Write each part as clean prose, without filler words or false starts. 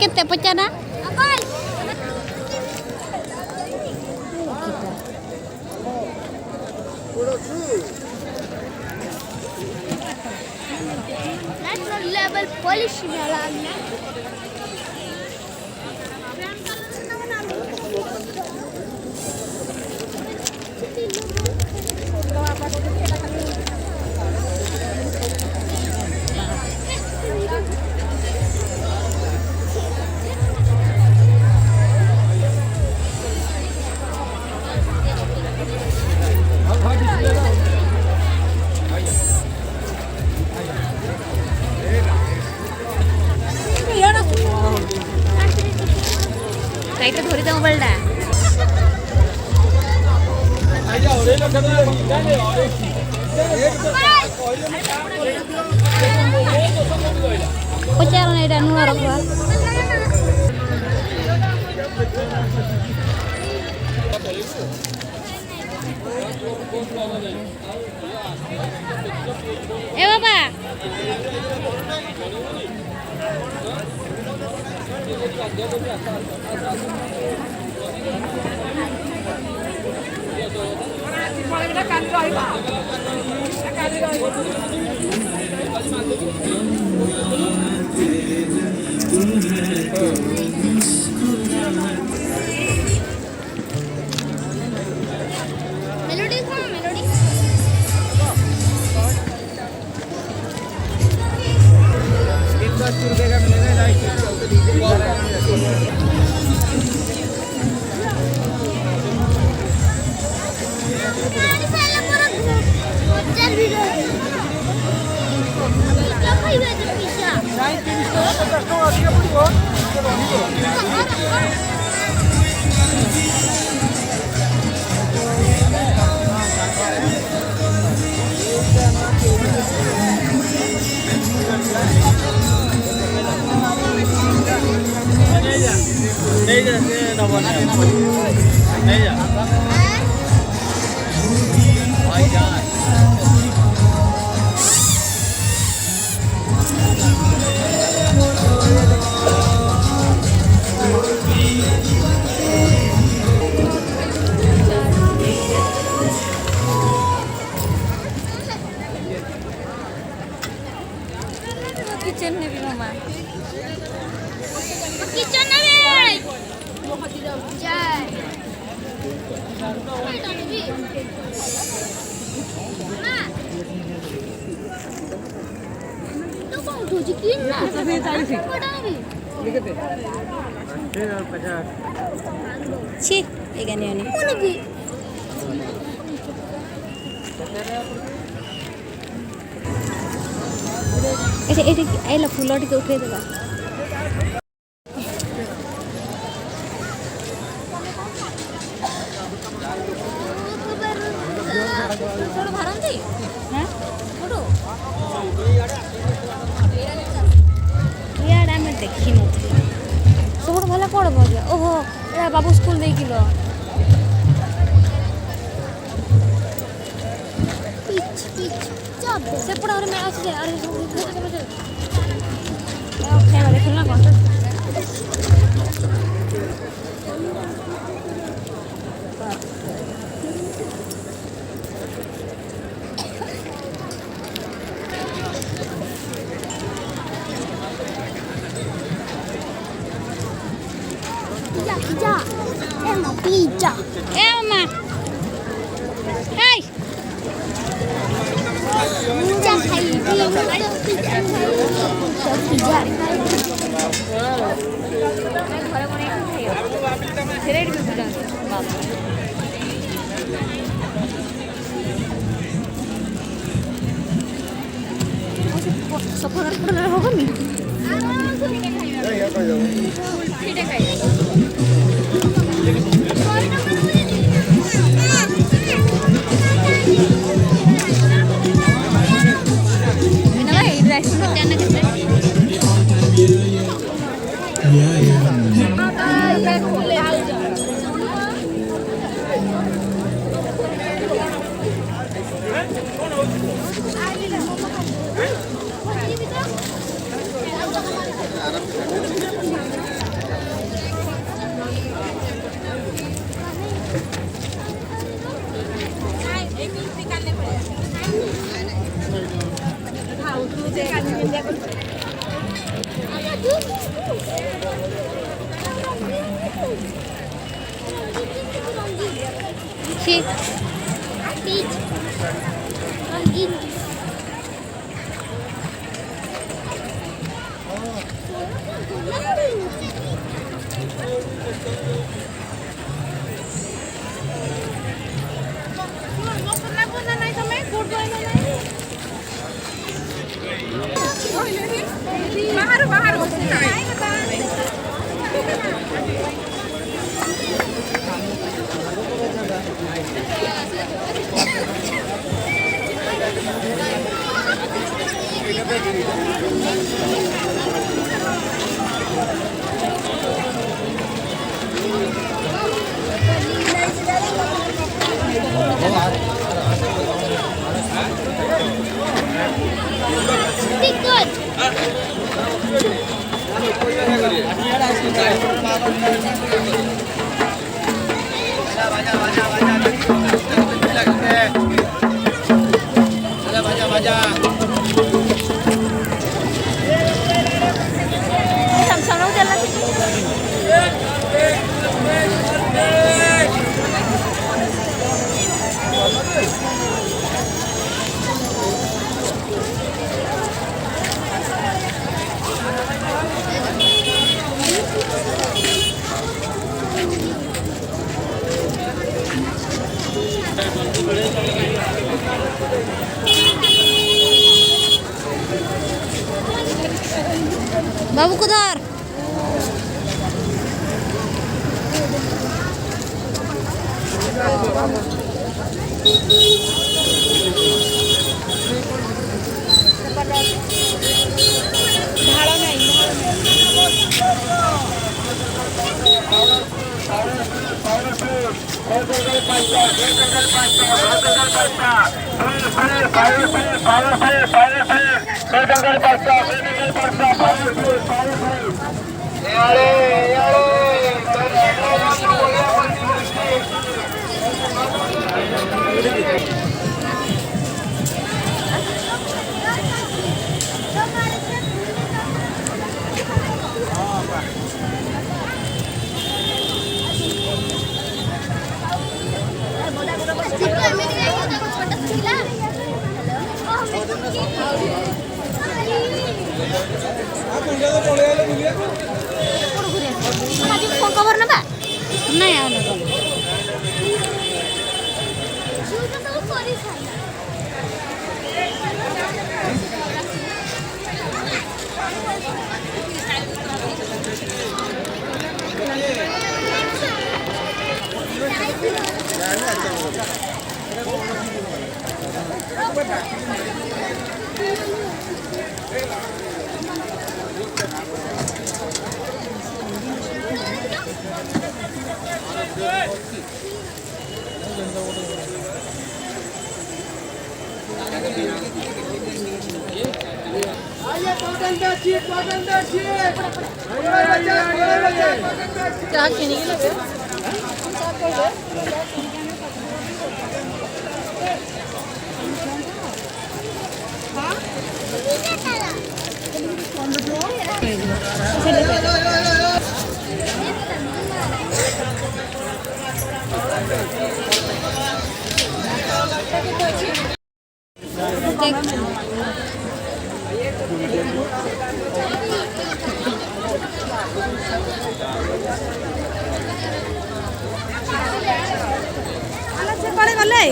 केते पचाना national level polish मिळाला काहीतरी धोरी जाऊ बलडा पचार नहीं डानू रखवा ए बाबा नहीं जा किचन में भी मामा किचन में जाए तो कौन तुझे किन ना छी ये नहीं होनी ऐसे ऐला फूल टिके उठे देगा देखी सब भला कौन भजा ओहो ए बाबू स्कूल नहीं किलो से पड़ा और मैं आज अरे खेला देखना कौन pizza Emma pizza Emma hey pizza खाई pizza घर बने खाइयो सेरेड भी बुझा बाप सफर पड़ना होगा नहीं ছি Peach. Rangin. Pretty good. làm sao nấu chân lên. बाबू को धर। फोन कवर ना बा नहीं आने को पड़े गले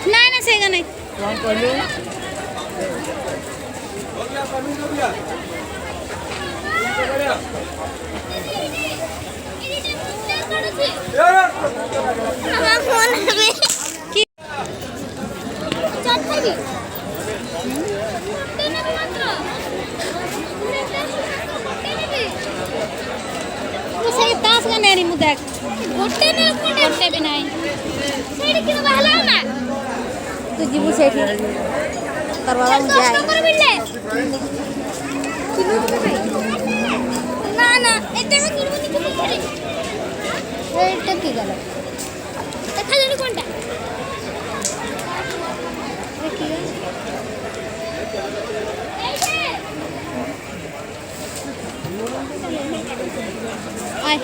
नहीं नहीं सेगा नहीं गोटे ने गोटे भी नहीं सेठ के बाहला ना तू जीवु सेठी तार बाबा मुझे 10 नंबर मिलले ना ना एते में किरबनी के पड़े एटा की गला देखा जानी कोनटा देखी आय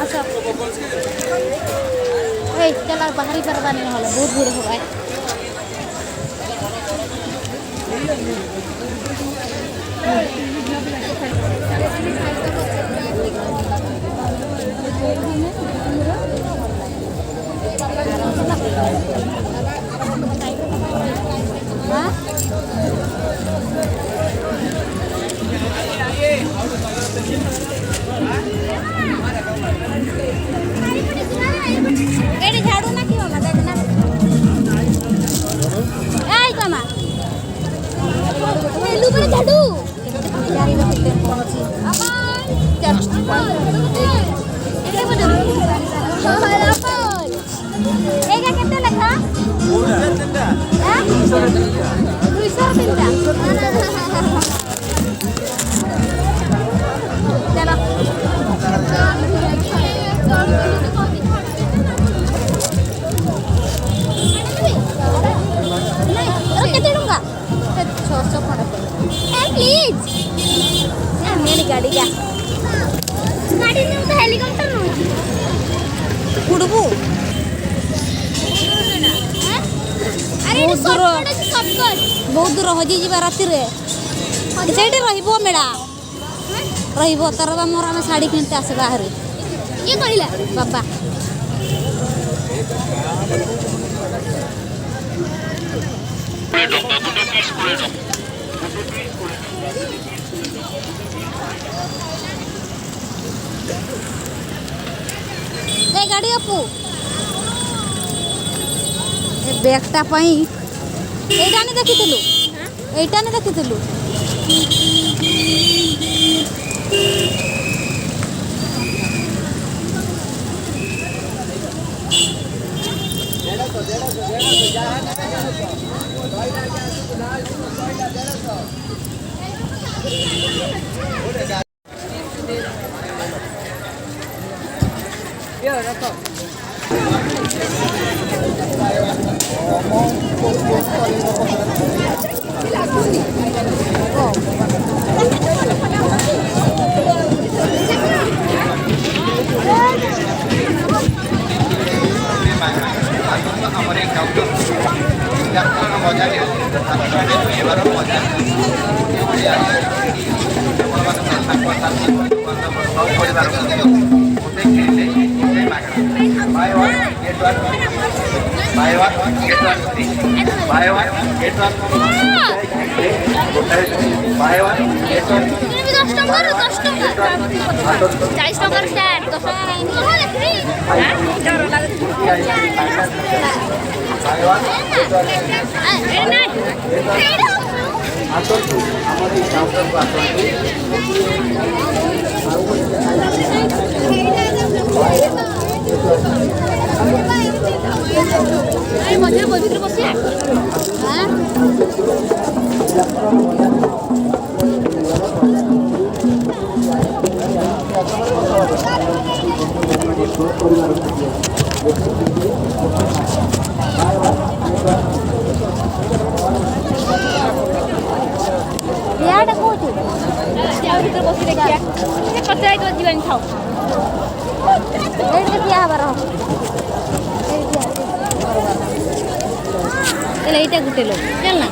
अच्छा ए चला बाहरी परवाने होला बहुत भीड़ हो गए हाँ एडी झाड़ू ना की मामा देखना आई मामा मेलू पर झाड़ू यारी में कितने पहुंची अपन चल एका कितने लगा हां 200 तीनटा चलो कितने दूंगा 600 खड़ा प्लीज मेरी गाड़ी क्या गाड़ी में तो हेलीकॉप्टर नहीं उड़बू अरे बहुत दूर शॉर्टकट बहुत दूर हजी जीवा राति रे सेठी रहिबो मेडा रहिबो तरबा मोर हम साड़ी किनते आसे बाहर ये कहला बाबा ए गाड़ी अपू ए बैगटा पई एटा ने देखितलु एटा ने देखितलु मझे भितर बसिया यार कोठी भितर बसी देखिया कचरा तो जीवन खाओ एट किया हबार एटा गुटे लो चल ना